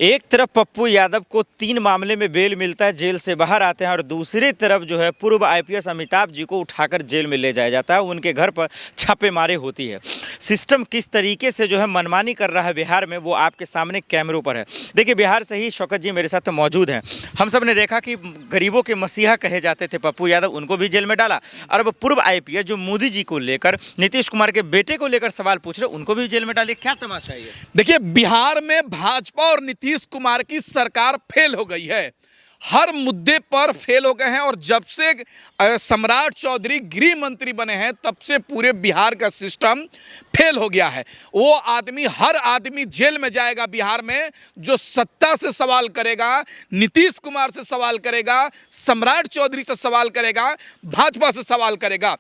एक तरफ पप्पू यादव को 3 मामले में बेल मिलता है, जेल से बाहर आते हैं, और दूसरी तरफ जो है पूर्व आईपीएस अमिताभ जी को उठाकर जेल में ले जाया जाता है। उनके घर पर छापेमारी होती है। सिस्टम किस तरीके से जो है मनमानी कर रहा है बिहार में, वो आपके सामने कैमरों पर है। देखिए, बिहार से ही शौकत जी मेरे साथ मौजूद हैं। हम सब ने देखा कि गरीबों के मसीहा कहे जाते थे पप्पू यादव, उनको भी जेल में डाला। और अब पूर्व आईपीएस जो मोदी जी को लेकर, नीतीश कुमार के बेटे को लेकर सवाल पूछ रहे, उनको भी जेल में डाले। क्या तमाशा है ये? देखिए, बिहार में भाजपा और नीतीश कुमार की सरकार फेल हो गई है। हर मुद्दे पर फेल हो गए हैं। और जब से सम्राट चौधरी गृह मंत्री बने हैं, तब से पूरे बिहार का सिस्टम फेल हो गया है। वो आदमी, हर आदमी जेल में जाएगा बिहार में जो सत्ता से सवाल करेगा, नीतीश कुमार से सवाल करेगा, सम्राट चौधरी से सवाल करेगा, भाजपा से सवाल करेगा।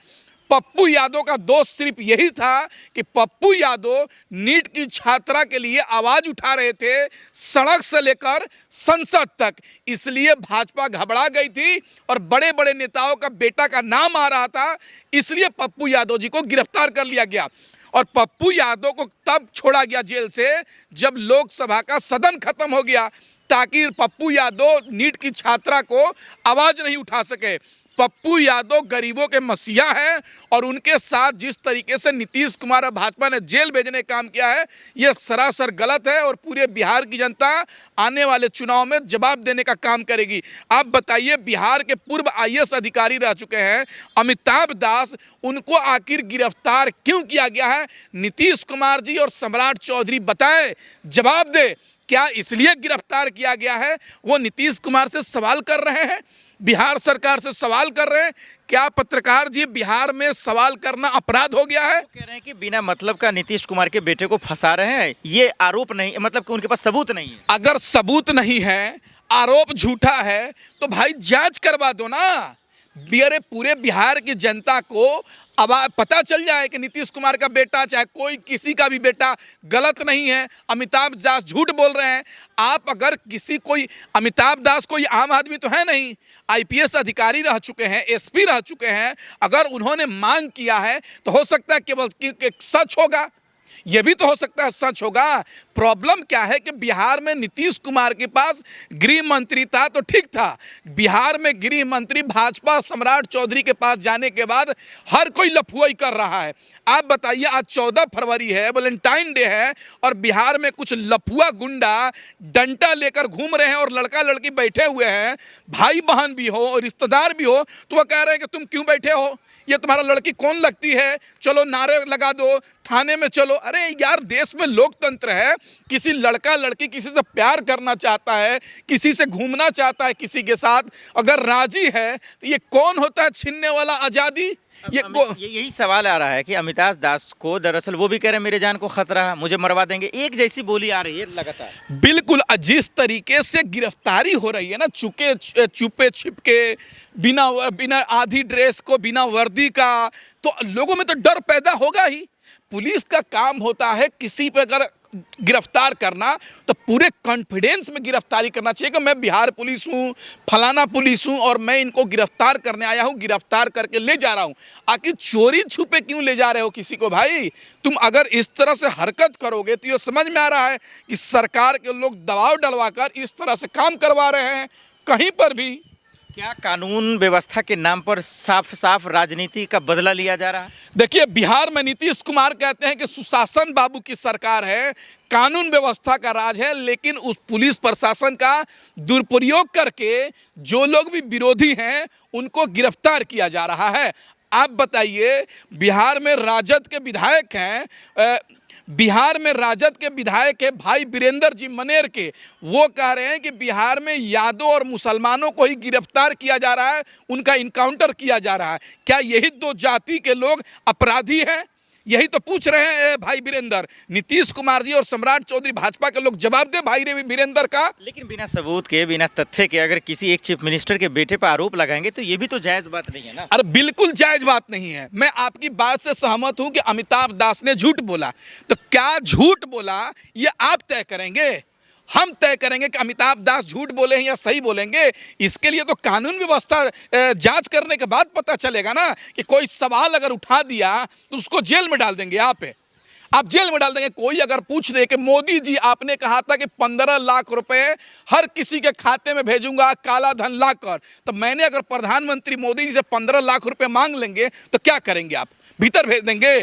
पप्पू यादव का दोष सिर्फ यही था कि पप्पू यादव नीट की छात्रा के लिए आवाज उठा रहे थे, सड़क से लेकर संसद तक। इसलिए भाजपा घबरा गई थी और बड़े बड़े नेताओं का बेटा का नाम आ रहा था, इसलिए पप्पू यादव जी को गिरफ्तार कर लिया गया। और पप्पू यादव को तब छोड़ा गया जेल से जब लोकसभा का सदन खत्म हो गया, ताकि पप्पू यादव नीट की छात्रा को आवाज नहीं उठा सके। पप्पू यादव गरीबों के मसीहा हैं और उनके साथ जिस तरीके से नीतीश कुमार और भाजपा ने जेल भेजने का काम किया है, यह सरासर गलत है। और पूरे बिहार की जनता आने वाले चुनाव में जवाब देने का काम करेगी। आप बताइए, बिहार के पूर्व आईएएस अधिकारी रह चुके हैं अमिताभ दास, उनको आखिर गिरफ्तार क्यों किया गया है? नीतीश कुमार जी और सम्राट चौधरी बताएं, जवाब दे। क्या इसलिए गिरफ्तार किया गया है? वो नीतीश कुमार से सवाल कर रहे हैं, बिहार सरकार से सवाल कर रहे हैं। क्या पत्रकार जी, बिहार में सवाल करना अपराध हो गया है? वो कह रहे हैं कि बिना मतलब का नीतीश कुमार के बेटे को फंसा रहे हैं। ये आरोप नहीं, मतलब कि उनके पास सबूत नहीं है। अगर सबूत नहीं है, आरोप झूठा है, तो भाई जांच करवा दो ना। अरे पूरे बिहार की जनता को अब पता चल जाए कि नीतीश कुमार का बेटा, चाहे कोई किसी का भी बेटा, गलत नहीं है। अमिताभ दास झूठ बोल रहे हैं। आप अगर कोई अमिताभ दास कोई आम आदमी तो है नहीं, आईपीएस अधिकारी रह चुके हैं, एसपी रह चुके हैं। अगर उन्होंने मांग किया है तो हो सकता है केवल सच होगा, यह भी तो हो सकता है सच होगा। प्रॉब्लम क्या है कि बिहार में नीतीश कुमार के पास गृह मंत्री था तो ठीक था। बिहार में गृह मंत्री भाजपा सम्राट चौधरी के पास जाने के बाद हर कोई लफुआई कर रहा है। आप बताइए, आज 14 फरवरी है, वैलेंटाइन डे है, और बिहार में कुछ लफुआ गुंडा डंडा लेकर घूम रहे हैं और लड़का लड़की बैठे हुए हैं, भाई बहन भी हो और रिश्तेदार भी हो, तो वह कह रहे हैं कि तुम क्यों बैठे हो, ये तुम्हारा लड़की कौन लगती है, चलो नारे लगा दो, थाने में चलो। अरे यार, देश में लोकतंत्र है। किसी लड़का लड़की किसी से प्यार करना चाहता है, किसी से घूमना चाहता है, किसी के साथ अगर राजी है, तो ये कौन होता है छीनने वाला आज़ादी? यही सवाल आ रहा है कि अमिताभ दास को दरअसल वो भी कह रहे हैं मेरे जान को खतरा है, मुझे मरवा देंगे। एक जैसी बोली आ रही है लगातार। बिल्कुल, जिस तरीके से गिरफ्तारी हो रही है ना, छुपे छिपके, बिना आधी ड्रेस को, बिना वर्दी का, तो लोगों में तो डर पैदा होगा ही। पुलिस का काम होता है किसी पे अगर गिरफ्तार करना तो पूरे कॉन्फिडेंस में गिरफ्तारी करना चाहिए कि मैं बिहार पुलिस हूँ, फलाना पुलिस हूँ और मैं इनको गिरफ्तार करने आया हूँ, गिरफ्तार करके ले जा रहा हूँ। आखिर चोरी छुपे क्यों ले जा रहे हो किसी को? भाई, तुम अगर इस तरह से हरकत करोगे तो ये समझ में आ रहा है कि सरकार के लोग दबाव डलवाकर इस तरह से काम करवा रहे हैं कहीं पर भी। क्या कानून व्यवस्था के नाम पर साफ साफ राजनीति का बदला लिया जा रहा है? देखिए, बिहार में नीतीश कुमार कहते हैं कि सुशासन बाबू की सरकार है, कानून व्यवस्था का राज है, लेकिन उस पुलिस प्रशासन का दुरुपयोग करके जो लोग भी विरोधी हैं उनको गिरफ्तार किया जा रहा है। आप बताइए, बिहार में राजद के विधायक हैं, बिहार में राजद के विधायक है भाई वीरेंद्र जी मनेर के, वो कह रहे हैं कि बिहार में यादव और मुसलमानों को ही गिरफ्तार किया जा रहा है, उनका इनकाउंटर किया जा रहा है। क्या यही दो जाति के लोग अपराधी हैं? यही तो पूछ रहे हैं भाई वीरेंद्र। नीतीश कुमार जी और सम्राट चौधरी, भाजपा के लोग जवाब दे भाई रे वीरेंद्र का। लेकिन बिना सबूत के, बिना तथ्य के अगर किसी एक चीफ मिनिस्टर के बेटे पर आरोप लगाएंगे तो ये भी तो जायज बात नहीं है ना। अरे बिल्कुल जायज बात नहीं है। मैं आपकी बात से सहमत हूं कि अमिताभ दास ने झूठ बोला, तो क्या झूठ बोला ये आप तय करेंगे, हम तय करेंगे कि अमिताभ दास झूठ बोले हैं या सही बोलेंगे। इसके लिए तो कानून व्यवस्था जांच करने के बाद पता चलेगा ना। कि कोई सवाल अगर उठा दिया तो उसको जेल में डाल देंगे। आप आप जेल में डाल देंगे। कोई अगर पूछ दे कि मोदी जी आपने कहा था कि 15 लाख रुपए हर किसी के खाते में भेजूंगा काला धन लाकर, तो मैंने अगर प्रधानमंत्री मोदी जी से 15 लाख रुपए मांग लेंगे तो क्या करेंगे आप? भीतर भेज देंगे?